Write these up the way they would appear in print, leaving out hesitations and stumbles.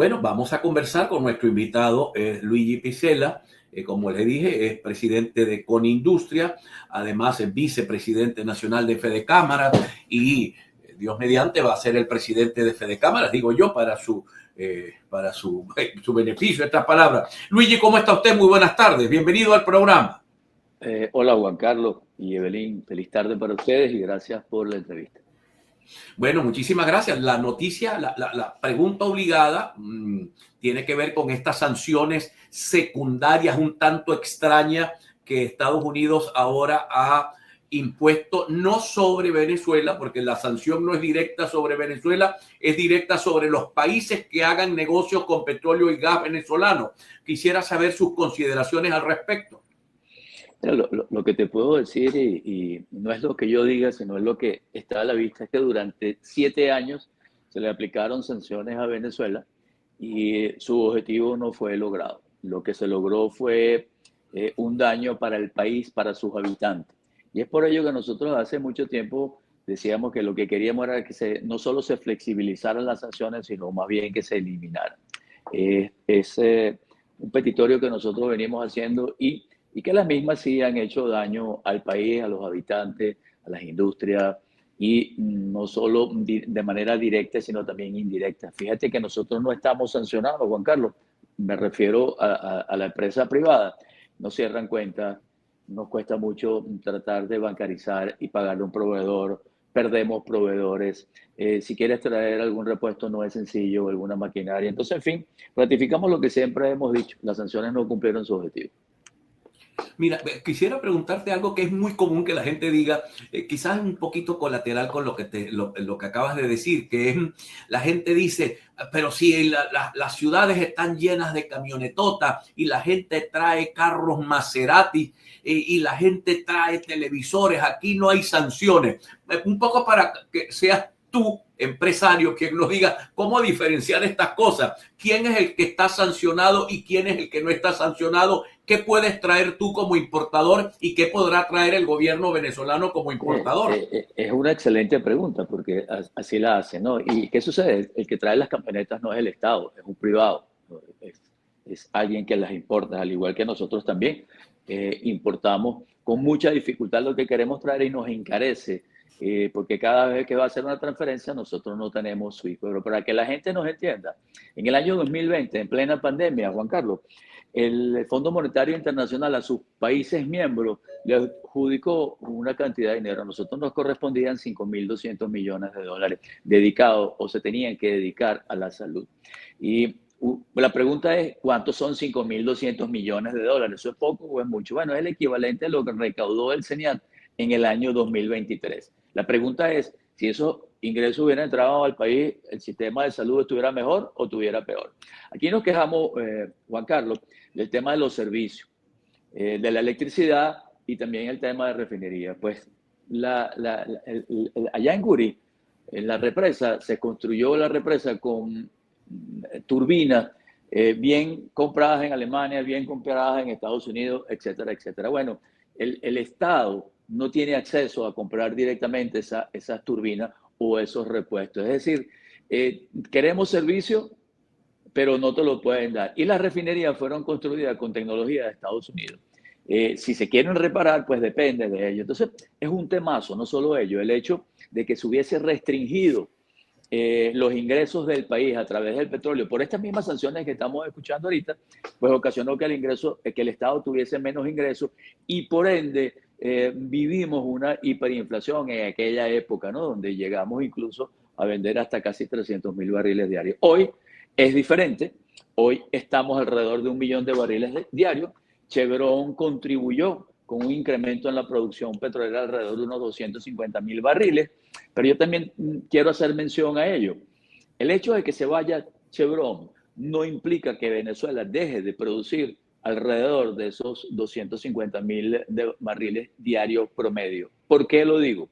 Bueno, vamos a conversar con nuestro invitado, Luigi Picella. Como les dije, es presidente de Conindustria, además es vicepresidente nacional de Fedecámaras y Dios mediante va a ser el presidente de Fedecámaras, digo yo, su beneficio, estas palabras. Luigi, ¿cómo está usted? Muy buenas tardes, bienvenido al programa. Hola Juan Carlos y Evelyn, feliz tarde para ustedes y gracias por la entrevista. Bueno, muchísimas gracias. La noticia, la pregunta obligada tiene que ver con estas sanciones secundarias un tanto extrañas que Estados Unidos ahora ha impuesto, no sobre Venezuela, porque la sanción no es directa sobre Venezuela, es directa sobre los países que hagan negocios con petróleo y gas venezolano. Quisiera saber sus consideraciones al respecto. Lo que te puedo decir, y no es lo que yo diga, sino es lo que está a la vista, es que durante 7 años se le aplicaron sanciones a Venezuela y su objetivo no fue logrado. Lo que se logró fue un daño para el país, para sus habitantes. Y es por ello que nosotros hace mucho tiempo decíamos que lo que queríamos era que no solo se flexibilizaran las sanciones, sino más bien que se eliminaran. Es un petitorio que nosotros venimos haciendo y que las mismas sí han hecho daño al país, a los habitantes, a las industrias, y no solo de manera directa, sino también indirecta. Fíjate que nosotros no estamos sancionados, Juan Carlos, me refiero a la empresa privada, no cierran cuentas, nos cuesta mucho tratar de bancarizar y pagarle a un proveedor, perdemos proveedores, si quieres traer algún repuesto no es sencillo, alguna maquinaria. Entonces, en fin, ratificamos lo que siempre hemos dicho, las sanciones no cumplieron su objetivo. Mira, quisiera preguntarte algo que es muy común que la gente diga, quizás un poquito colateral con lo que acabas de decir, que es, la gente dice, pero si las ciudades están llenas de camionetotas y la gente trae carros Maserati y la gente trae televisores, aquí no hay sanciones. Un poco para que seas tú, empresario, quien nos diga cómo diferenciar estas cosas. ¿Quién es el que está sancionado y quién es el que no está sancionado? ¿Qué puedes traer tú como importador y qué podrá traer el gobierno venezolano como importador? Es una excelente pregunta porque así la hacen, ¿no? ¿Y qué sucede? El que trae las camionetas no es el Estado, es un privado, es alguien que las importa, al igual que nosotros también importamos con mucha dificultad lo que queremos traer y nos encarece, porque cada vez que va a hacer una transferencia nosotros no tenemos SWIFT. Pero para que la gente nos entienda, en el año 2020, en plena pandemia, Juan Carlos, el Fondo Monetario Internacional a sus países miembros le adjudicó una cantidad de dinero. A nosotros nos correspondían 5.200 millones de dólares dedicados o se tenían que dedicar a la salud. Y la pregunta es, ¿cuántos son 5.200 millones de dólares? ¿Eso es poco o es mucho? Bueno, es el equivalente a lo que recaudó el CENIAT en el año 2023. La pregunta es, si esos ingresos hubieran entrado al país, ¿el sistema de salud estuviera mejor o estuviera peor? Aquí nos quejamos, Juan Carlos, del tema de los servicios, de la electricidad y también el tema de refinería. Pues allá en Guri, en la represa, se construyó la represa con turbinas bien compradas en Alemania, bien compradas en Estados Unidos, etcétera, etcétera. Bueno, el Estado no tiene acceso a comprar directamente esas turbinas o esos repuestos. Es decir, queremos servicio, pero no te lo pueden dar. Y las refinerías fueron construidas con tecnología de Estados Unidos. Si se quieren reparar, pues depende de ello. Entonces, es un temazo, no solo ello, el hecho de que se hubiese restringido los ingresos del país a través del petróleo por estas mismas sanciones que estamos escuchando ahorita, pues ocasionó que el Estado tuviese menos ingresos y por ende vivimos una hiperinflación en aquella época, ¿no? Donde llegamos incluso a vender hasta casi 300.000 barriles diarios. Hoy es diferente, hoy estamos alrededor de 1 millón de barriles diarios. Chevron contribuyó con un incremento en la producción petrolera alrededor de unos 250.000 barriles, pero yo también quiero hacer mención a ello. El hecho de que se vaya Chevron no implica que Venezuela deje de producir alrededor de esos 250.000 barriles diarios promedio. ¿Por qué lo digo?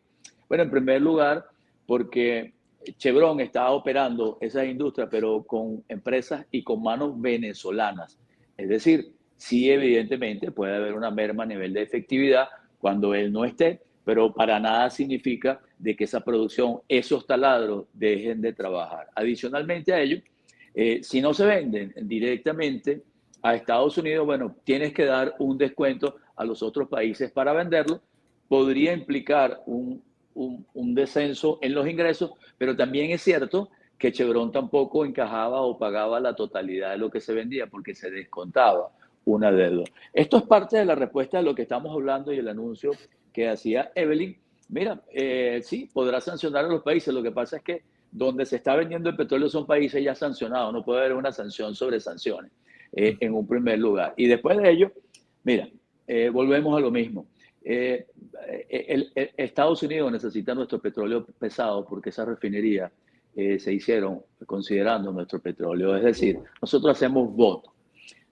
Bueno, en primer lugar, porque Chevron está operando esas industrias, pero con empresas y con manos venezolanas. Es decir, sí, evidentemente puede haber una merma a nivel de efectividad cuando él no esté, pero para nada significa de que esa producción, esos taladros dejen de trabajar. Adicionalmente a ello, Si no se venden directamente a Estados Unidos, bueno, tienes que dar un descuento a los otros países para venderlo. Podría implicar un descenso en los ingresos, pero también es cierto que Chevron tampoco encajaba o pagaba la totalidad de lo que se vendía porque se descontaba una deuda. Esto es parte de la respuesta de lo que estamos hablando y el anuncio que hacía Evelyn. Mira, sí, podrá sancionar a los países. Lo que pasa es que donde se está vendiendo el petróleo son países ya sancionados. No puede haber una sanción sobre sanciones en un primer lugar. Y después de ello, mira, volvemos a lo mismo. Estados Unidos necesita nuestro petróleo pesado porque esas refinerías se hicieron considerando nuestro petróleo. Es decir, nosotros hacemos voto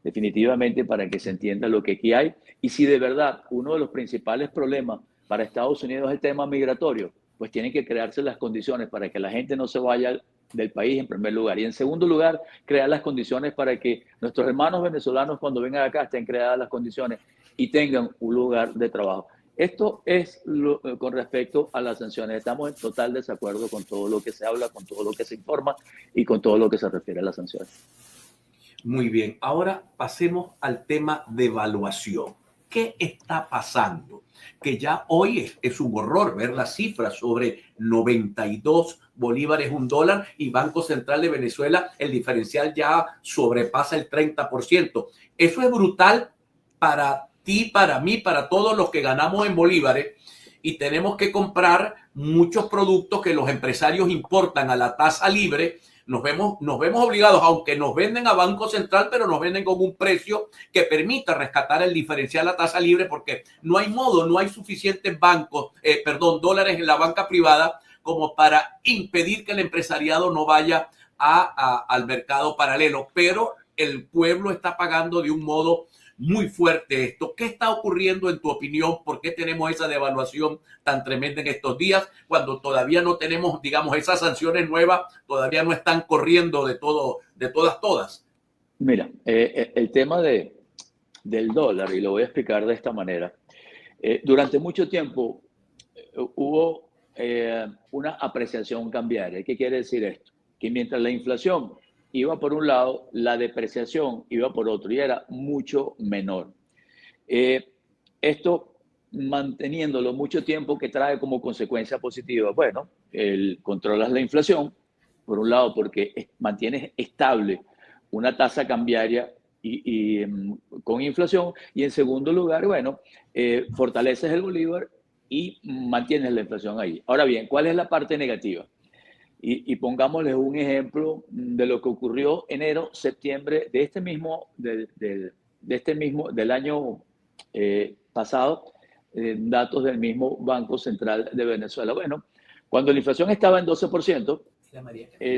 definitivamente para que se entienda lo que aquí hay. Y si de verdad uno de los principales problemas para Estados Unidos es el tema migratorio, pues tienen que crearse las condiciones para que la gente no se vaya del país en primer lugar. Y en segundo lugar, crear las condiciones para que nuestros hermanos venezolanos cuando vengan acá estén creadas las condiciones y tengan un lugar de trabajo. Esto es con respecto a las sanciones. Estamos en total desacuerdo con todo lo que se habla, con todo lo que se informa y con todo lo que se refiere a las sanciones. Muy bien, ahora pasemos al tema de evaluación. ¿Qué está pasando? Que ya hoy es un horror ver las cifras sobre 92 bolívares un dólar y Banco Central de Venezuela, el diferencial ya sobrepasa el 30%. Eso es brutal para ti, para mí, para todos los que ganamos en bolívares y tenemos que comprar muchos productos que los empresarios importan a la tasa libre. Nos vemos obligados, aunque nos venden a Banco Central, pero nos venden con un precio que permita rescatar el diferencial a tasa libre porque no hay modo, no hay suficientes dólares en la banca privada como para impedir que el empresariado no vaya al mercado paralelo. Pero el pueblo está pagando de un modo muy fuerte esto. ¿Qué está ocurriendo en tu opinión? ¿Por qué tenemos esa devaluación tan tremenda en estos días cuando todavía no tenemos, digamos, esas sanciones nuevas, todavía no están corriendo de todas? Mira, el tema del dólar, y lo voy a explicar de esta manera. Durante mucho tiempo hubo una apreciación cambiaria. ¿Qué quiere decir esto? Que mientras la inflación iba por un lado, la depreciación iba por otro y era mucho menor. Esto manteniéndolo mucho tiempo, que trae como consecuencia positiva, bueno, controlas la inflación, por un lado porque mantienes estable una tasa cambiaria con inflación, y en segundo lugar, bueno, fortaleces el bolívar y mantienes la inflación ahí. Ahora bien, ¿cuál es la parte negativa? Y pongámosles un ejemplo de lo que ocurrió enero, septiembre de del año pasado, datos del mismo Banco Central de Venezuela. Bueno, cuando la inflación estaba en 12%,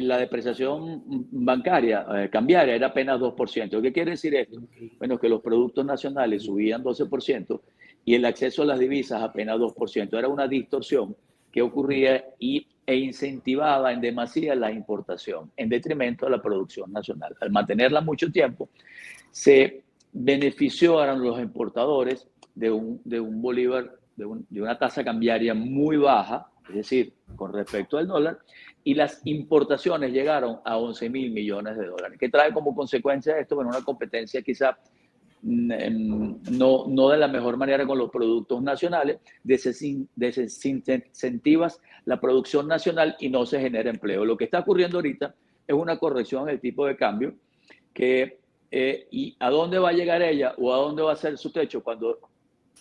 la depreciación bancaria, cambiaria, era apenas 2%. ¿Qué quiere decir esto? Bueno, que los productos nacionales subían 12% y el acceso a las divisas apenas 2%. Era una distorsión que ocurría e incentivaba en demasía la importación en detrimento de la producción nacional. Al mantenerla mucho tiempo, se beneficiaron los importadores de un bolívar, de una tasa cambiaria muy baja, es decir, con respecto al dólar, y las importaciones llegaron a 11.000 millones de dólares. ¿Qué trae como consecuencia esto? Bueno, una competencia quizá no de la mejor manera con los productos nacionales, desincentivas la producción nacional y no se genera empleo. Lo que está ocurriendo ahorita es una corrección en el tipo de cambio ¿y a dónde va a llegar ella o a dónde va a ser su techo? Cuando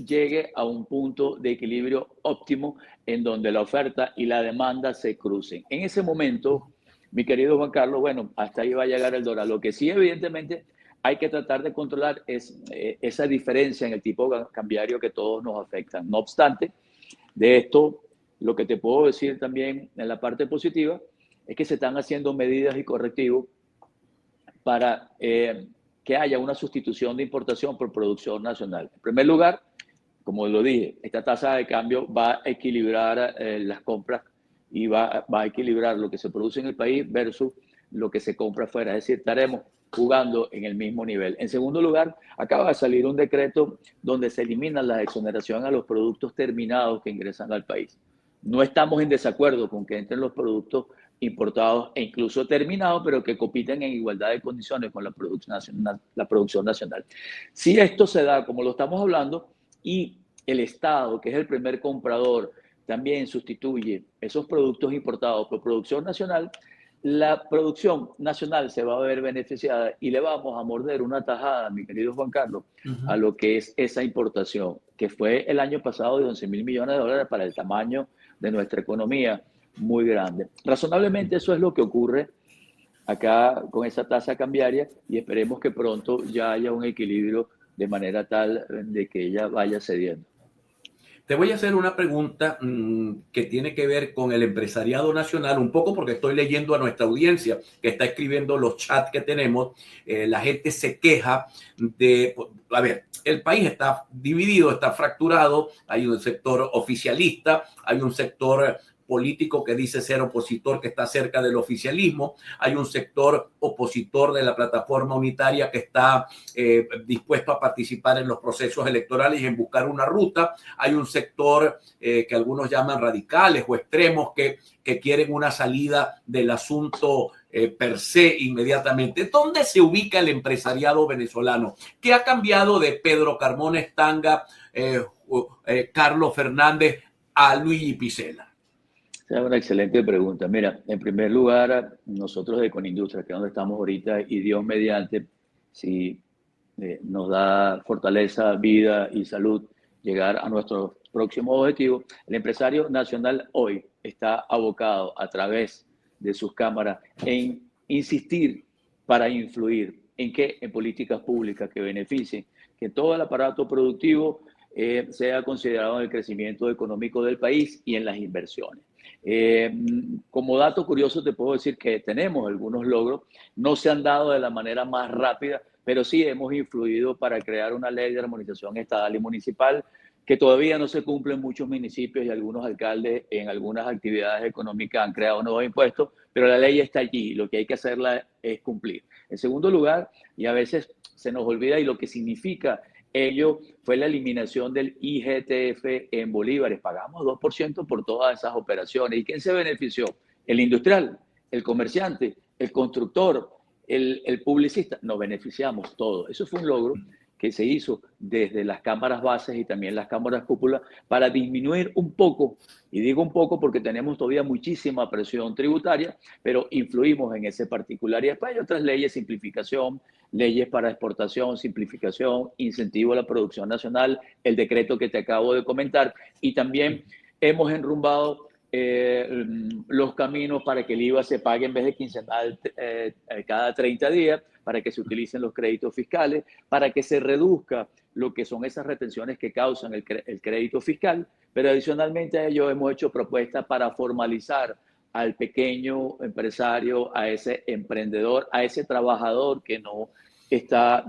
llegue a un punto de equilibrio óptimo en donde la oferta y la demanda se crucen. En ese momento, mi querido Juan Carlos, bueno, hasta ahí va a llegar el dólar. Lo que sí, evidentemente, hay que tratar de controlar es esa diferencia en el tipo cambiario que todos nos afectan. No obstante, de esto, lo que te puedo decir también en la parte positiva es que se están haciendo medidas y correctivos para que haya una sustitución de importación por producción nacional. En primer lugar, como lo dije, esta tasa de cambio va a equilibrar las compras y va a equilibrar lo que se produce en el país versus lo que se compra afuera. Es decir, estaremos jugando en el mismo nivel. En segundo lugar, acaba de salir un decreto donde se eliminan las exoneraciones a los productos terminados que ingresan al país. No estamos en desacuerdo con que entren los productos importados e incluso terminados, pero que compiten en igualdad de condiciones con la producción nacional. Si esto se da como lo estamos hablando y el Estado, que es el primer comprador, también sustituye esos productos importados por producción nacional, la producción nacional se va a ver beneficiada y le vamos a morder una tajada, mi querido Juan Carlos, a lo que es esa importación, que fue el año pasado de 11.000 millones de dólares para el tamaño de nuestra economía, muy grande. Razonablemente eso es lo que ocurre acá con esa tasa cambiaria y esperemos que pronto ya haya un equilibrio de manera tal de que ella vaya cediendo. Te voy a hacer una pregunta que tiene que ver con el empresariado nacional, un poco porque estoy leyendo a nuestra audiencia que está escribiendo los chats que tenemos. La gente se queja de, a ver, el país está dividido, está fracturado, hay un sector oficialista, hay un sector político que dice ser opositor, que está cerca del oficialismo. Hay un sector opositor de la plataforma unitaria que está dispuesto a participar en los procesos electorales y en buscar una ruta. Hay un sector que algunos llaman radicales o extremos que quieren una salida del asunto per se inmediatamente. ¿Dónde se ubica el empresariado venezolano? ¿Qué ha cambiado de Pedro Carmona Stanga, Carlos Fernández a Luigi Picela? Esa es una excelente pregunta. Mira, en primer lugar, nosotros de Conindustria, que es donde estamos ahorita, y Dios mediante, si nos da fortaleza, vida y salud, llegar a nuestro próximo objetivo, el empresario nacional hoy está abocado a través de sus cámaras en insistir para influir en qué, en políticas públicas que beneficien que todo el aparato productivo sea considerado en el crecimiento económico del país y en las inversiones. Como dato curioso te puedo decir que tenemos algunos logros, no se han dado de la manera más rápida, pero sí hemos influido para crear una ley de armonización estatal y municipal que todavía no se cumple en muchos municipios y algunos alcaldes en algunas actividades económicas han creado nuevos impuestos, pero la ley está allí, lo que hay que hacerla es cumplir. En segundo lugar, y a veces se nos olvida y lo que significa ello fue la eliminación del IGTF en bolívares. Pagamos 2% por todas esas operaciones. ¿Y quién se benefició? El industrial, el comerciante, el constructor, el publicista. Nos beneficiamos todos. Eso fue un logro que se hizo desde las cámaras bases y también las cámaras cúpulas para disminuir un poco, y digo un poco porque tenemos todavía muchísima presión tributaria, pero influimos en ese particular. Y después hay otras leyes, simplificación, leyes para exportación, simplificación, incentivo a la producción nacional, el decreto que te acabo de comentar, y también hemos enrumbado los caminos para que el IVA se pague en vez de quincenal cada 30 días, para que se utilicen los créditos fiscales, para que se reduzca lo que son esas retenciones que causan el crédito fiscal, pero adicionalmente a ello hemos hecho propuestas para formalizar al pequeño empresario, a ese emprendedor, a ese trabajador que no está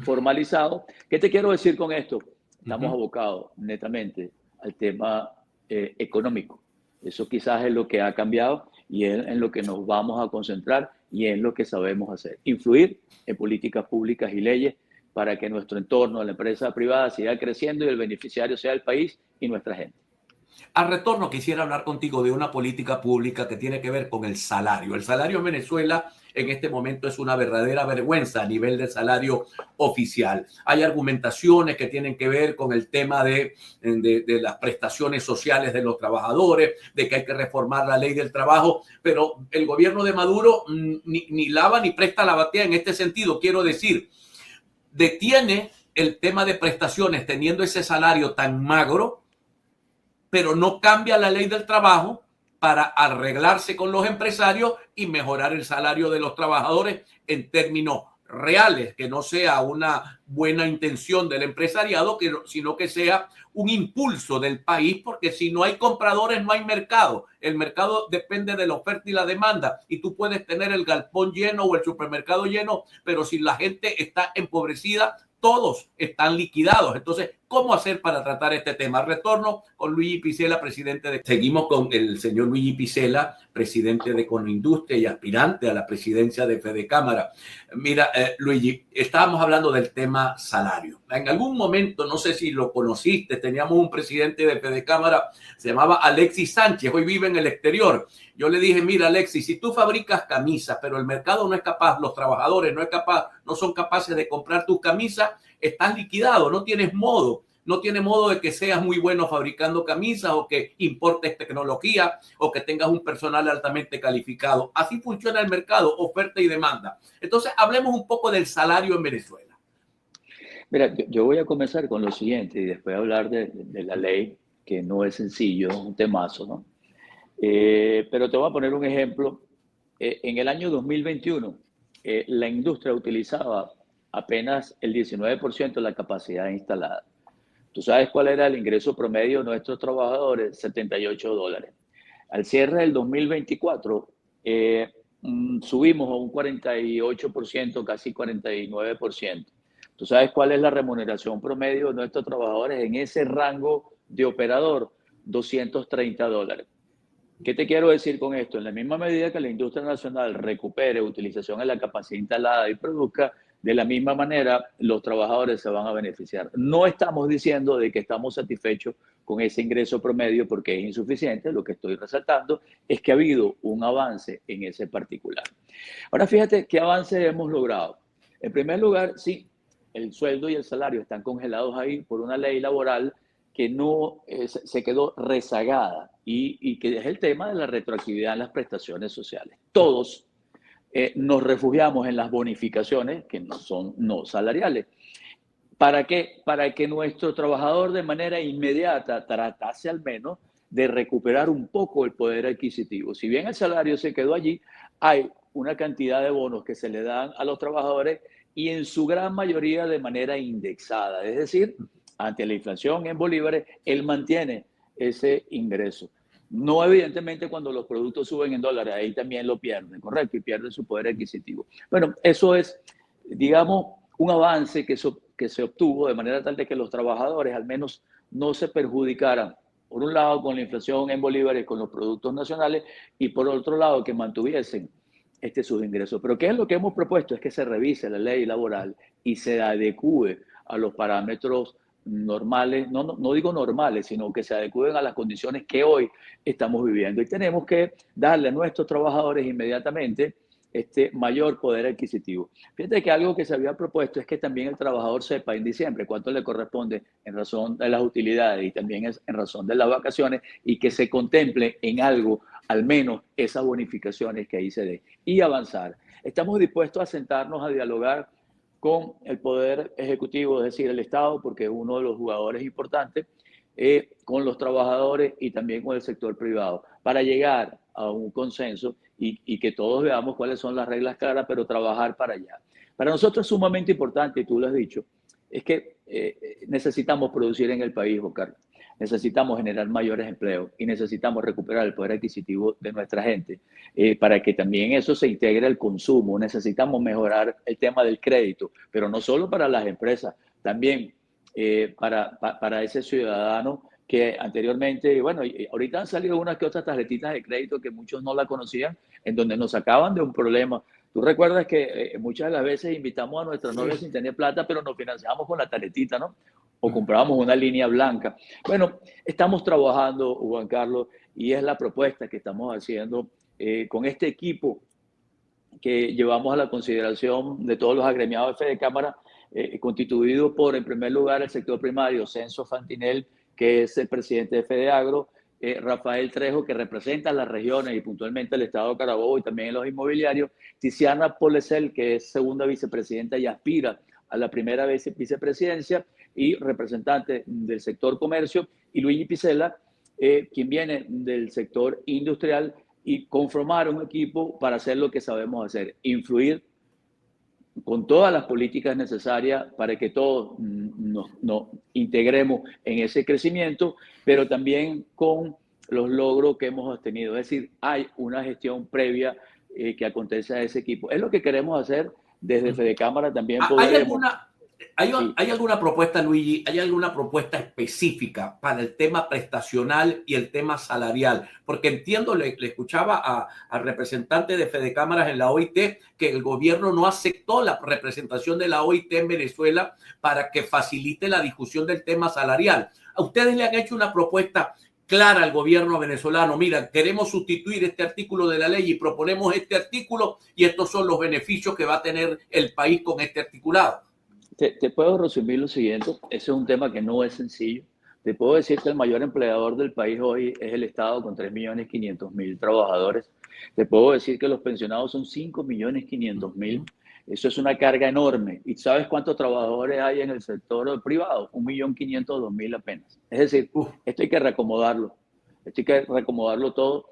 formalizado. ¿Qué te quiero decir con esto? Estamos abocados netamente al tema económico. Eso quizás es lo que ha cambiado y es en lo que nos vamos a concentrar y es lo que sabemos hacer. Influir en políticas públicas y leyes para que nuestro entorno, la empresa privada, siga creciendo y el beneficiario sea el país y nuestra gente. Al retorno quisiera hablar contigo de una política pública que tiene que ver con el salario. El salario en Venezuela en este momento es una verdadera vergüenza a nivel de salario oficial. Hay argumentaciones que tienen que ver con el tema de las prestaciones sociales de los trabajadores, de que hay que reformar la ley del trabajo, pero el gobierno de Maduro ni lava ni presta la batea en este sentido. Quiero decir, detiene el tema de prestaciones teniendo ese salario tan magro, pero no cambia la ley del trabajo para arreglarse con los empresarios y mejorar el salario de los trabajadores en términos reales, que no sea una buena intención del empresariado, sino que sea un impulso del país, porque si no hay compradores no hay mercado. El mercado depende de la oferta y la demanda, y tú puedes tener el galpón lleno o el supermercado lleno, pero si la gente está empobrecida, todos están liquidados. Entonces, ¿cómo hacer para tratar este tema? Retorno con Luigi Picela, presidente de... Seguimos con el señor Luigi Picela, presidente de Conindustria y aspirante a la presidencia de Fedecámara. Mira, Luigi, estábamos hablando del tema salario. En algún momento, no sé si lo conociste, teníamos un presidente de Fedecámara, se llamaba Alexis Sánchez, hoy vive en el exterior. Yo le dije, mira, Alexis, si tú fabricas camisas, pero el mercado no es capaz, los trabajadores no son capaces de comprar tus camisas, estás liquidado, no tienes modo. No tiene modo de que seas muy bueno fabricando camisas o que importes tecnología o que tengas un personal altamente calificado. Así funciona el mercado, oferta y demanda. Entonces, hablemos un poco del salario en Venezuela. Mira, yo voy a comenzar con lo siguiente y después hablar de la ley, que no es sencillo, es un temazo, ¿no? Pero te voy a poner un ejemplo. En el año 2021, la industria utilizaba apenas el 19% de la capacidad instalada. ¿Tú sabes cuál era el ingreso promedio de nuestros trabajadores? $78. Al cierre del 2024, subimos a un 48%, casi 49%. ¿Tú sabes cuál es la remuneración promedio de nuestros trabajadores en ese rango de operador? $230. ¿Qué te quiero decir con esto? En la misma medida que la industria nacional recupere utilización en la capacidad instalada y produzca, de la misma manera los trabajadores se van a beneficiar. No estamos diciendo de que estamos satisfechos con ese ingreso promedio porque es insuficiente. Lo que estoy resaltando es que ha habido un avance en ese particular. Ahora fíjate qué avance hemos logrado. En primer lugar, sí, el sueldo y el salario están congelados ahí por una ley laboral que no se quedó rezagada y que es el tema de la retroactividad en las prestaciones sociales. Todos nos refugiamos en las bonificaciones que no son no salariales. ¿Para qué? Para que nuestro trabajador de manera inmediata tratase al menos de recuperar un poco el poder adquisitivo. Si bien el salario se quedó allí, hay una cantidad de bonos que se le dan a los trabajadores y en su gran mayoría de manera indexada. Es decir, ante la inflación en bolívares, él mantiene ese ingreso. No evidentemente cuando los productos suben en dólares, ahí también lo pierden, ¿correcto? Y pierden su poder adquisitivo. Bueno, eso es, digamos, un avance que se obtuvo de manera tal de que los trabajadores al menos no se perjudicaran, por un lado con la inflación en bolívares, con los productos nacionales, y por otro lado que mantuviesen sus ingresos. Pero ¿qué es lo que hemos propuesto? Es que se revise la ley laboral y se adecúe a los parámetros normales, no digo normales, sino que se adecúen a las condiciones que hoy estamos viviendo. Y tenemos que darle a nuestros trabajadores inmediatamente mayor poder adquisitivo. Fíjate que algo que se había propuesto es que también el trabajador sepa en diciembre cuánto le corresponde en razón de las utilidades y también en razón de las vacaciones y que se contemple en algo, al menos esas bonificaciones que ahí se den y avanzar. Estamos dispuestos a sentarnos a dialogar con el Poder Ejecutivo, es decir, el Estado, porque es uno de los jugadores importantes, con los trabajadores y también con el sector privado, para llegar a un consenso y que todos veamos cuáles son las reglas claras, pero trabajar para allá. Para nosotros es sumamente importante, y tú lo has dicho, es que necesitamos producir en el país, Juan Carlos. Necesitamos generar mayores empleos y necesitamos recuperar el poder adquisitivo de nuestra gente para que también eso se integre al consumo. Necesitamos mejorar el tema del crédito, pero no solo para las empresas, también para ese ciudadano que anteriormente, bueno, ahorita han salido unas que otras tarjetitas de crédito que muchos no la conocían, en donde nos sacaban de un problema. Tú recuerdas que muchas de las veces invitamos a nuestra novia sin tener plata, pero nos financiamos con la tarjetita, ¿no? O comprábamos una línea blanca. Bueno, estamos trabajando, Juan Carlos, y es la propuesta que estamos haciendo con este equipo que llevamos a la consideración de todos los agremiados de Fedecámara, constituido por, en primer lugar, el sector primario, Censo Fantinel, que es el presidente de Fedeagro, Rafael Trejo, que representa las regiones y puntualmente el estado de Carabobo y también los inmobiliarios, Tiziana Polesel, que es segunda vicepresidenta y aspira a la primera vicepresidencia, y representante del sector comercio, y Luigi Picela, quien viene del sector industrial, y conformar un equipo para hacer lo que sabemos hacer, influir con todas las políticas necesarias para que todos nos integremos en ese crecimiento, pero también con los logros que hemos obtenido. Es decir, hay una gestión previa que acontece a ese equipo. Es lo que queremos hacer desde Fedecámara. También podremos... ¿Hay alguna propuesta, Luigi? ¿Hay alguna propuesta específica para el tema prestacional y el tema salarial? Porque entiendo, le escuchaba al representante de Fedecámaras en la OIT que el gobierno no aceptó la representación de la OIT en Venezuela para que facilite la discusión del tema salarial. ¿A ustedes le han hecho una propuesta clara al gobierno venezolano: mira, queremos sustituir este artículo de la ley y proponemos este artículo y estos son los beneficios que va a tener el país con este articulado? Te puedo resumir lo siguiente, ese es un tema que no es sencillo. Te puedo decir que el mayor empleador del país hoy es el Estado con 3.500.000 trabajadores. Te puedo decir que los pensionados son 5.500.000. Eso es una carga enorme. ¿Y sabes cuántos trabajadores hay en el sector privado? 1.502.000 apenas. Es decir, esto hay que reacomodarlo. Esto hay que reacomodarlo todo.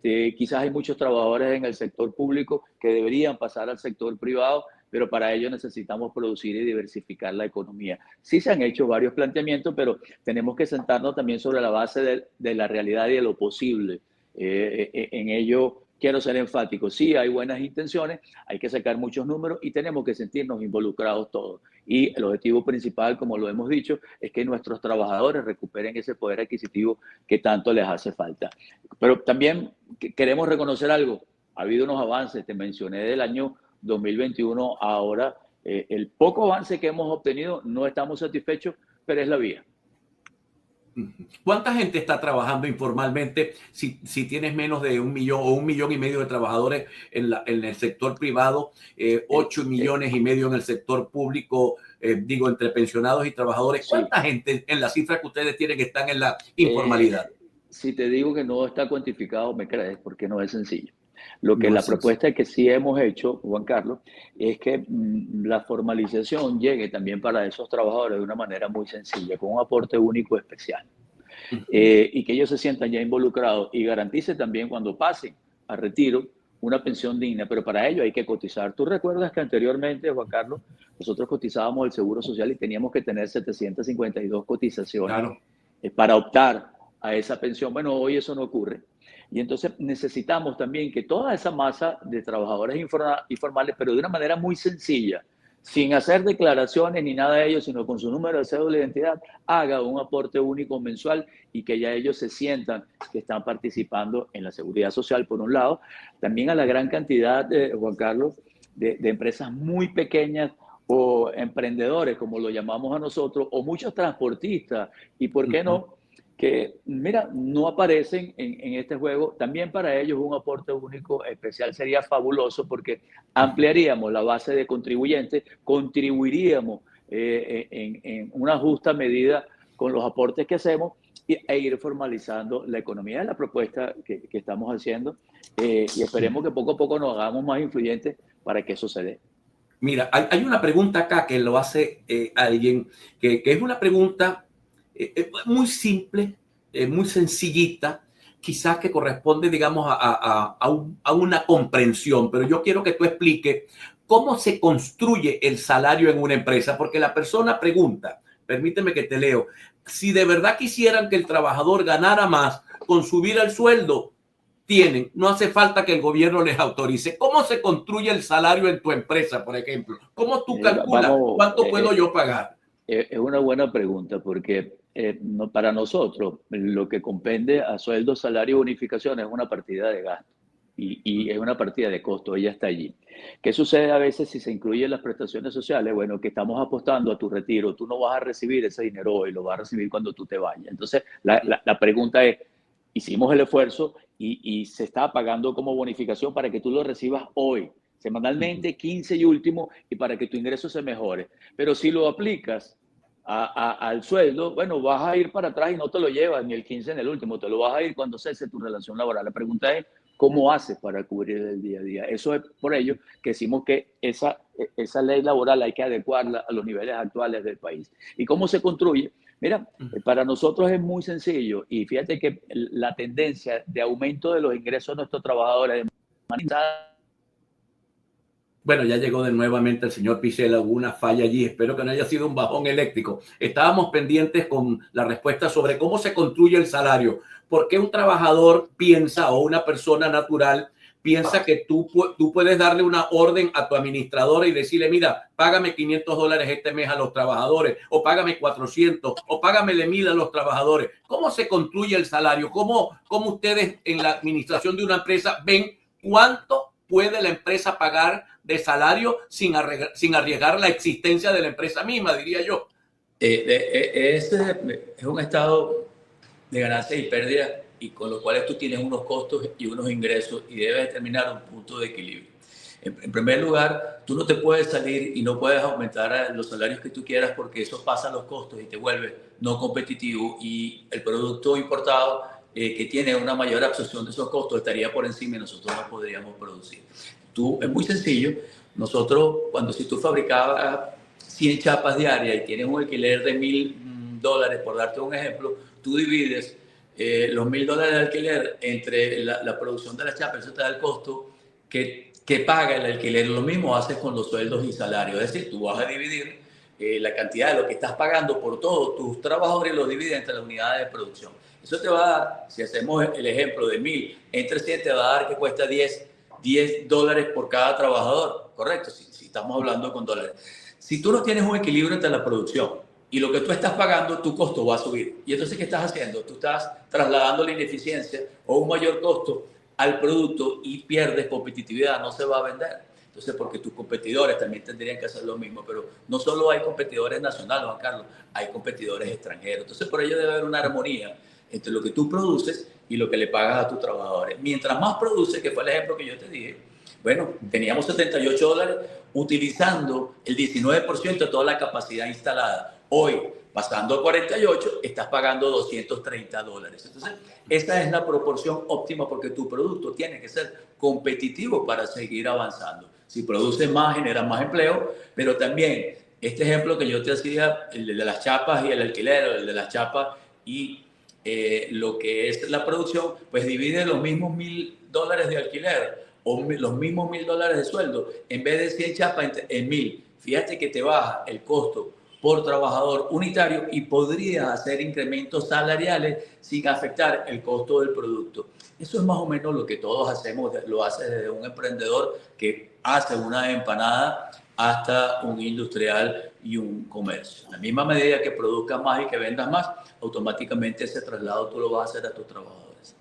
Quizás hay muchos trabajadores en el sector público que deberían pasar al sector privado, pero para ello necesitamos producir y diversificar la economía. Sí se han hecho varios planteamientos, pero tenemos que sentarnos también sobre la base de la realidad y de lo posible. En ello quiero ser enfático. Sí, hay buenas intenciones, hay que sacar muchos números y tenemos que sentirnos involucrados todos. Y el objetivo principal, como lo hemos dicho, es que nuestros trabajadores recuperen ese poder adquisitivo que tanto les hace falta. Pero también queremos reconocer algo. Ha habido unos avances, te mencioné del año 2021, ahora el poco avance que hemos obtenido, no estamos satisfechos, pero es la vía. ¿Cuánta gente está trabajando informalmente si tienes menos de 1 millón o 1,5 millones de trabajadores en el sector privado, 8,5 millones en el sector público, digo, entre pensionados y trabajadores? ¿Cuánta gente en la cifra que ustedes tienen están en la informalidad? Si te digo que no está cuantificado, me crees, porque no es sencillo. Lo que la propuesta que sí hemos hecho, Juan Carlos, es que la formalización llegue también para esos trabajadores de una manera muy sencilla, con un aporte único especial. Y que ellos se sientan ya involucrados y garantice también cuando pasen a retiro una pensión digna, pero para ello hay que cotizar. ¿Tú recuerdas que anteriormente, Juan Carlos, nosotros cotizábamos el Seguro Social y teníamos que tener 752 cotizaciones para optar a esa pensión? Bueno, hoy eso no ocurre. Y entonces necesitamos también que toda esa masa de trabajadores informales, pero de una manera muy sencilla, sin hacer declaraciones ni nada de ello, sino con su número de cédula de identidad, haga un aporte único mensual y que ya ellos se sientan que están participando en la seguridad social, por un lado. También a la gran cantidad, Juan Carlos, de empresas muy pequeñas o emprendedores, como lo llamamos a nosotros, o muchos transportistas, y por qué no, que, mira, no aparecen en este juego. También para ellos un aporte único especial sería fabuloso, porque ampliaríamos la base de contribuyentes, contribuiríamos en una justa medida con los aportes que hacemos e ir formalizando la economía. Es la propuesta que estamos haciendo y esperemos que poco a poco nos hagamos más influyentes para que eso se dé. Mira, hay una pregunta acá que lo hace alguien, que es una pregunta muy simple, muy sencillita, quizás que corresponde, digamos, a una comprensión, pero yo quiero que tú expliques cómo se construye el salario en una empresa, porque la persona pregunta, permíteme que te leo, si de verdad quisieran que el trabajador ganara más con subir el sueldo, no hace falta que el gobierno les autorice. ¿Cómo se construye el salario en tu empresa, por ejemplo? ¿Cómo tú calculas cuánto puedo yo pagar? Es una buena pregunta, porque para nosotros lo que compende a sueldo, salario y bonificación es una partida de gasto y es una partida de costo, ella está allí. ¿Qué sucede a veces si se incluyen las prestaciones sociales? Bueno, que estamos apostando a tu retiro, tú no vas a recibir ese dinero hoy, lo vas a recibir cuando tú te vayas. Entonces, la pregunta es, hicimos el esfuerzo y se está pagando como bonificación para que tú lo recibas hoy, semanalmente, 15 y último, y para que tu ingreso se mejore. Pero si lo aplicas al sueldo, bueno, vas a ir para atrás y no te lo llevas ni el 15 en el último, te lo vas a ir cuando cese tu relación laboral. La pregunta es, ¿cómo haces para cubrir el día a día? Eso es por ello que decimos que esa ley laboral hay que adecuarla a los niveles actuales del país. ¿Y cómo se construye? Mira, para nosotros es muy sencillo y fíjate que la tendencia de aumento de los ingresos de nuestros trabajadores de manera... Bueno, ya llegó nuevamente el señor Picela, hubo una falla allí, espero que no haya sido un bajón eléctrico. Estábamos pendientes con la respuesta sobre cómo se construye el salario. ¿Por qué un trabajador piensa o una persona natural piensa que tú puedes darle una orden a tu administradora y decirle, mira, págame $500 este mes a los trabajadores, o págame 400, o págamele 1,000 a los trabajadores? ¿Cómo se construye el salario? ¿Cómo ustedes en la administración de una empresa ven cuánto puede la empresa pagar de salario sin arriesgar la existencia de la empresa misma, diría yo? Es un estado de ganancias y pérdidas, y con lo cual tú tienes unos costos y unos ingresos y debes determinar un punto de equilibrio. En primer lugar, tú no te puedes salir y no puedes aumentar los salarios que tú quieras porque eso pasa los costos y te vuelve no competitivo, y el producto importado que tiene una mayor absorción de esos costos estaría por encima y nosotros no podríamos producir. Es muy sencillo. Nosotros, si tú fabricabas 100 chapas diarias y tienes un alquiler de $1,000, por darte un ejemplo, tú divides los $1,000 de alquiler entre la producción de la chapa, eso te da el costo que paga el alquiler. Lo mismo haces con los sueldos y salarios, es decir, tú vas a dividir la cantidad de lo que estás pagando por todos tus trabajadores y los divides entre las unidades de producción. Eso te va a dar, si hacemos el ejemplo de 1,000 entre 100, te va a dar que cuesta $10 por cada trabajador, ¿correcto? Si estamos hablando con dólares. Si tú no tienes un equilibrio entre la producción y lo que tú estás pagando, tu costo va a subir. Y entonces, ¿qué estás haciendo? Tú estás trasladando la ineficiencia o un mayor costo al producto y pierdes competitividad, no se va a vender. Entonces, porque tus competidores también tendrían que hacer lo mismo, pero no solo hay competidores nacionales, Juan Carlos, hay competidores extranjeros. Entonces, por ello debe haber una armonía entre lo que tú produces y lo que le pagas a tus trabajadores. Mientras más produces, que fue el ejemplo que yo te dije, bueno, teníamos $78 utilizando el 19% de toda la capacidad instalada. Hoy, pasando a 48, estás pagando $230. Entonces, esa es la proporción óptima porque tu producto tiene que ser competitivo para seguir avanzando. Si produces más, generas más empleo, pero también este ejemplo que yo te hacía, el de las chapas y el alquiler, el de las chapas y lo que es la producción, pues divide los mismos $1,000 de alquiler o los mismos $1,000 de sueldo, en vez de 100 chapas en 1,000. Fíjate que te baja el costo por trabajador unitario y podrías hacer incrementos salariales sin afectar el costo del producto. Eso es más o menos lo que todos hacemos, lo hace desde un emprendedor que hace una empanada hasta un industrial y un comercio. En la misma medida que produzcas más y que vendas más, automáticamente ese traslado tú lo vas a hacer a tus trabajadores.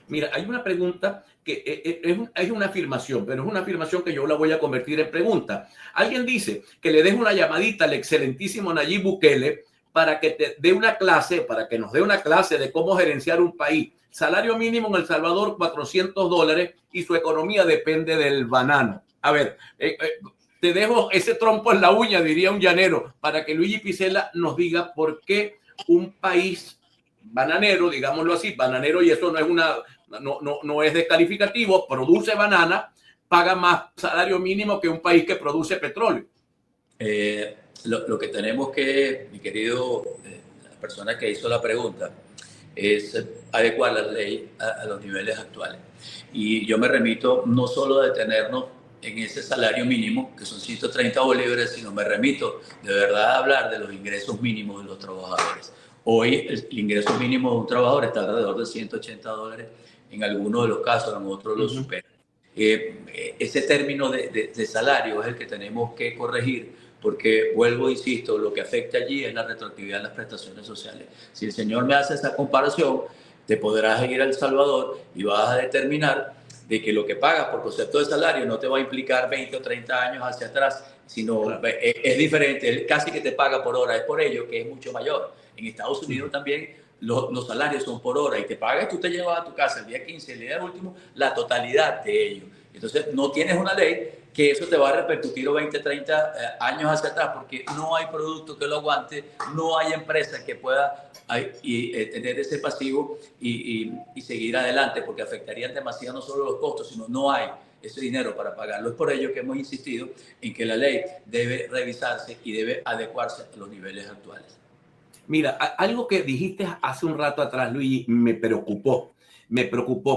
Mira, hay una pregunta que es una afirmación, pero es una afirmación que yo la voy a convertir en pregunta. Alguien dice que le des una llamadita al excelentísimo Nayib Bukele para que te dé una clase, para que nos dé una clase de cómo gerenciar un país. Salario mínimo en El Salvador, $400 y su economía depende del banano. A ver, te dejo ese trompo en la uña, diría un llanero, para que Luigi Picella nos diga por qué un país bananero, digámoslo así, bananero, y eso no es descalificativo, produce banana, paga más salario mínimo que un país que produce petróleo. Lo que tenemos que, mi querido, la persona que hizo la pregunta, es adecuar la ley a los niveles actuales. Y yo me remito no solo a detenernos en ese salario mínimo, que son 130 bolívares, sino me remito de verdad a hablar de los ingresos mínimos de los trabajadores. Hoy el ingreso mínimo de un trabajador está alrededor de $180, en algunos de los casos, en otros lo supera. Ese término de salario es el que tenemos que corregir, porque vuelvo, insisto, lo que afecta allí es la retroactividad de las prestaciones sociales. Si el señor me hace esa comparación, te podrás ir a El Salvador y vas a determinar de que lo que pagas por concepto de salario no te va a implicar 20 o 30 años hacia atrás, sino claro, es diferente, casi que te paga por hora, es por ello que es mucho mayor. En Estados Unidos también los salarios son por hora y te pagas, tú te llevas a tu casa el día 15, el día último, la totalidad de ello. Entonces no tienes una ley que eso te va a repercutir 20, 30 años hacia atrás, porque no hay producto que lo aguante, no hay empresa que pueda tener ese pasivo y seguir adelante, porque afectarían demasiado no solo los costos, sino no hay ese dinero para pagarlo. Es por ello que hemos insistido en que la ley debe revisarse y debe adecuarse a los niveles actuales. Mira, algo que dijiste hace un rato atrás, Luigi, me preocupó,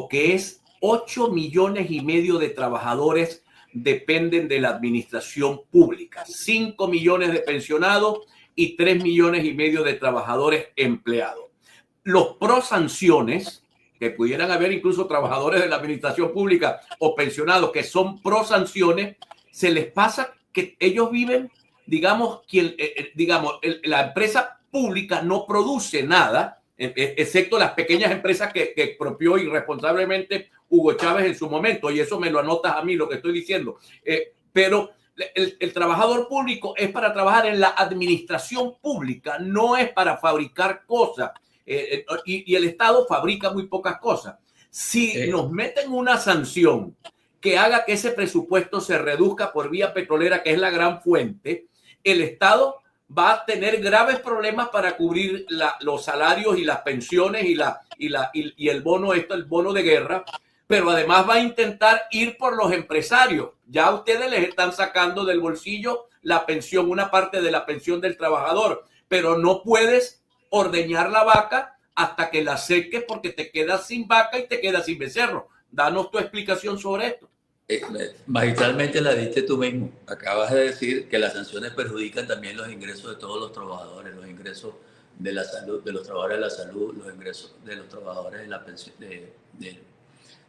que es 8,5 millones de trabajadores dependen de la administración pública, 5 millones de pensionados y 3,5 millones de trabajadores empleados. Los pro sanciones, que pudieran haber incluso trabajadores de la administración pública o pensionados que son pro sanciones, se les pasa que ellos viven, digamos, la empresa pública no produce nada, excepto las pequeñas empresas que expropió irresponsablemente Hugo Chávez en su momento, y eso me lo anotas a mí lo que estoy diciendo. Pero el trabajador público es para trabajar en la administración pública, no es para fabricar cosas. y el Estado fabrica muy pocas cosas. Si nos meten una sanción que haga que ese presupuesto se reduzca por vía petrolera, que es la gran fuente, el Estado va a tener graves problemas para cubrir los salarios y las pensiones y el bono, el bono de guerra, pero además va a intentar ir por los empresarios. Ya ustedes les están sacando del bolsillo la pensión, una parte de la pensión del trabajador, pero no puedes ordeñar la vaca hasta que la seques porque te quedas sin vaca y te quedas sin becerro. Danos tu explicación sobre esto. Magistralmente la diste tú mismo. Acabas de decir que las sanciones perjudican también los ingresos de todos los trabajadores, los ingresos de la salud, de los trabajadores de la salud, los ingresos de los trabajadores de la pensión, de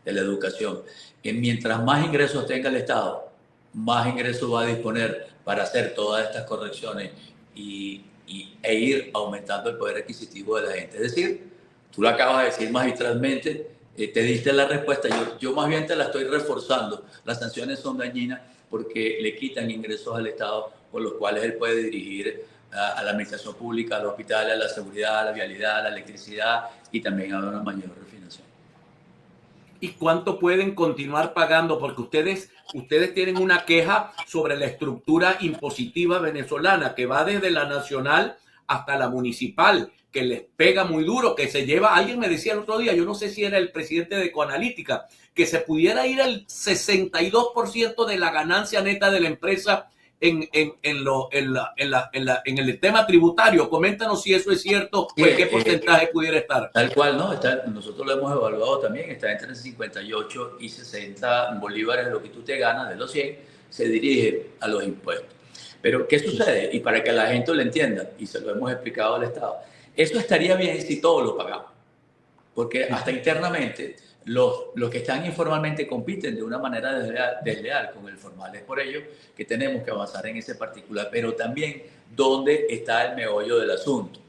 la educación. Y mientras más ingresos tenga el Estado, más ingresos va a disponer para hacer todas estas correcciones e ir aumentando el poder adquisitivo de la gente. Es decir, tú lo acabas de decir magistralmente, te diste la respuesta, yo más bien te la estoy reforzando. Las sanciones son dañinas porque le quitan ingresos al Estado con los cuales él puede dirigir a la administración pública, al hospital, a la seguridad, a la vialidad, a la electricidad y también a una mayor refinación. ¿Y cuánto pueden continuar pagando? Porque ustedes tienen una queja sobre la estructura impositiva venezolana que va desde la nacional hasta la municipal, que les pega muy duro, que se lleva, alguien me decía el otro día, yo no sé si era el presidente de Coanalítica, que se pudiera ir el 62% de la ganancia neta de la empresa en el tema tributario. Coméntanos si eso es cierto o en qué porcentaje pudiera estar. Tal cual, ¿no? Nosotros lo hemos evaluado también, está entre 58 y 60 bolívares, lo que tú te ganas de los 100, se dirige a los impuestos. Pero, ¿qué sucede? Y para que la gente lo entienda, y se lo hemos explicado al Estado, eso estaría bien si todos lo pagamos, porque hasta internamente los que están informalmente compiten de una manera desleal con el formal. Es por ello que tenemos que avanzar en ese particular, pero también dónde está el meollo del asunto.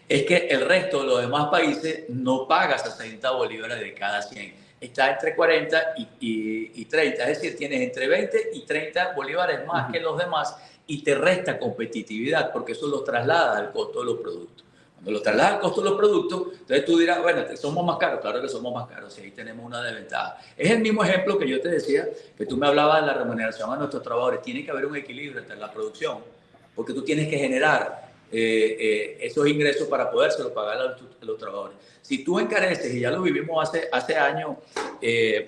Es que el resto de los demás países no paga 60 bolívares de cada 100. Está entre 40 y 30, es decir, tienes entre 20 y 30 bolívares más que los demás y te resta competitividad porque eso lo traslada al costo de los productos. Cuando lo trasladas al costo de los productos, entonces tú dirás, bueno, somos más caros. Claro que somos más caros, y ahí tenemos una desventaja. Es el mismo ejemplo que yo te decía, que tú me hablabas de la remuneración a nuestros trabajadores. Tiene que haber un equilibrio entre la producción, porque tú tienes que generar esos ingresos para podérselo pagar a los trabajadores. Si tú encareces, y ya lo vivimos hace años,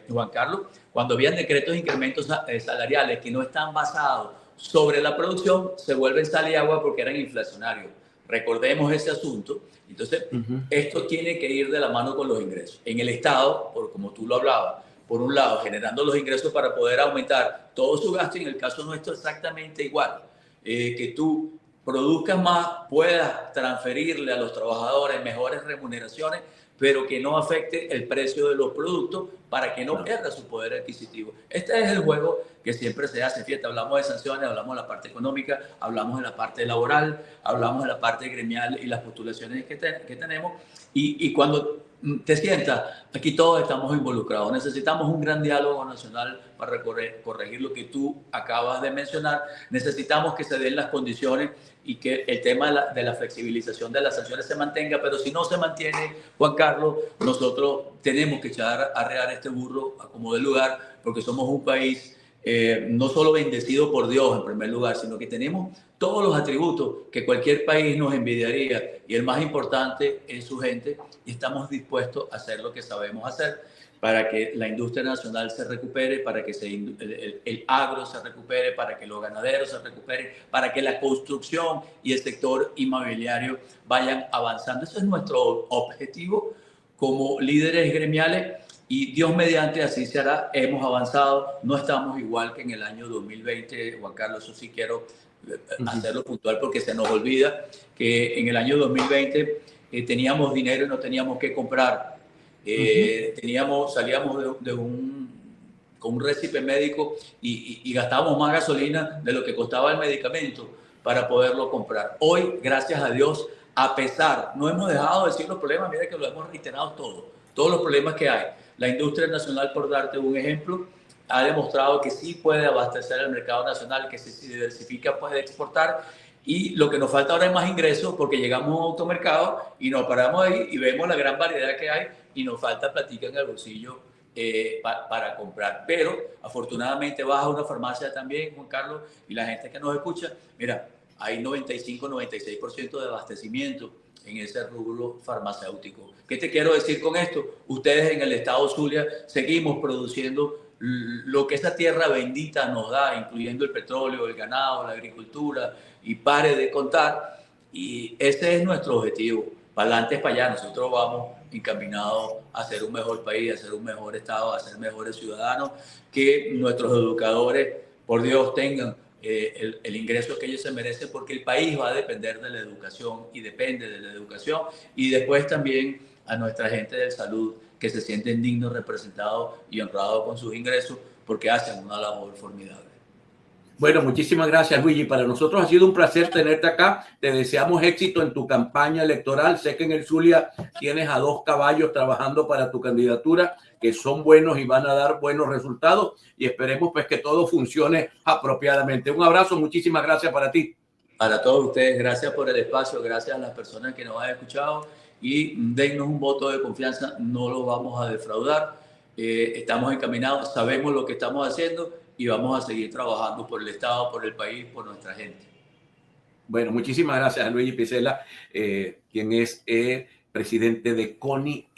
Juan Carlos, cuando habían decretos de incrementos salariales que no están basados sobre la producción, se vuelven sal y agua porque eran inflacionarios. Recordemos ese asunto. Entonces, esto tiene que ir de la mano con los ingresos. En el Estado, como tú lo hablabas, por un lado, generando los ingresos para poder aumentar todo su gasto, y en el caso nuestro exactamente igual. Que tú produzcas más, puedas transferirle a los trabajadores mejores remuneraciones, pero que no afecte el precio de los productos para que no pierda su poder adquisitivo. Este es el juego que siempre se hace. Fíjate, hablamos de sanciones, hablamos de la parte económica, hablamos de la parte laboral, hablamos de la parte gremial y las postulaciones que tenemos. Y cuando te sientas, aquí todos estamos involucrados. Necesitamos un gran diálogo nacional para corregir lo que tú acabas de mencionar. Necesitamos que se den las condiciones y que el tema de la flexibilización de las sanciones se mantenga, pero si no se mantiene, Juan Carlos, nosotros tenemos que echar a arrear este burro a como de lugar, porque somos un país no solo bendecido por Dios en primer lugar, sino que tenemos todos los atributos que cualquier país nos envidiaría, y el más importante es su gente, y estamos dispuestos a hacer lo que sabemos hacer para que la industria nacional se recupere, para que el agro se recupere, para que los ganaderos se recuperen, para que la construcción y el sector inmobiliario vayan avanzando. Ese es nuestro objetivo como líderes gremiales, y Dios mediante así se hará. Hemos avanzado, no estamos igual que en el año 2020, Juan Carlos, eso sí quiero hacerlo puntual porque se nos olvida que en el año 2020 teníamos dinero y no teníamos que comprar. Salíamos con un récipe médico y gastábamos más gasolina de lo que costaba el medicamento para poderlo comprar. Hoy, gracias a Dios, a pesar, no hemos dejado de decir los problemas, mira que lo hemos reiterado todos los problemas que hay. La industria nacional, por darte un ejemplo, ha demostrado que sí puede abastecer el mercado nacional, que si se diversifica puede exportar, Y lo que nos falta ahora es más ingresos porque llegamos a un automercado y nos paramos ahí y vemos la gran variedad que hay y nos falta platica en el bolsillo para comprar. Pero afortunadamente vas a una farmacia también, Juan Carlos, y la gente que nos escucha, mira, hay 95-96% de abastecimiento en ese rubro farmacéutico. ¿Qué te quiero decir con esto? Ustedes en el estado Zulia seguimos produciendo lo que esa tierra bendita nos da, incluyendo el petróleo, el ganado, la agricultura, y pare de contar. Y ese es nuestro objetivo. Para adelante es para allá. Nosotros vamos encaminados a ser un mejor país, a ser un mejor Estado, a ser mejores ciudadanos, que nuestros educadores, por Dios, tengan el ingreso que ellos se merecen, porque el país va a depender de la educación y depende de la educación. Y después también a nuestra gente de salud, que se sienten dignos, representados y honrados con sus ingresos, porque hacen una labor formidable. Bueno, muchísimas gracias, Luigi. Para nosotros ha sido un placer tenerte acá. Te deseamos éxito en tu campaña electoral. Sé que en el Zulia tienes a 2 caballos trabajando para tu candidatura, que son buenos y van a dar buenos resultados, y esperemos pues que todo funcione apropiadamente. Un abrazo, muchísimas gracias para ti. Para todos ustedes, gracias por el espacio, gracias a las personas que nos han escuchado, y dennos un voto de confianza, no lo vamos a defraudar. Estamos encaminados, sabemos lo que estamos haciendo y vamos a seguir trabajando por el Estado, por el país, por nuestra gente. Bueno, muchísimas gracias a Luigi Picella, quien es presidente de CONI.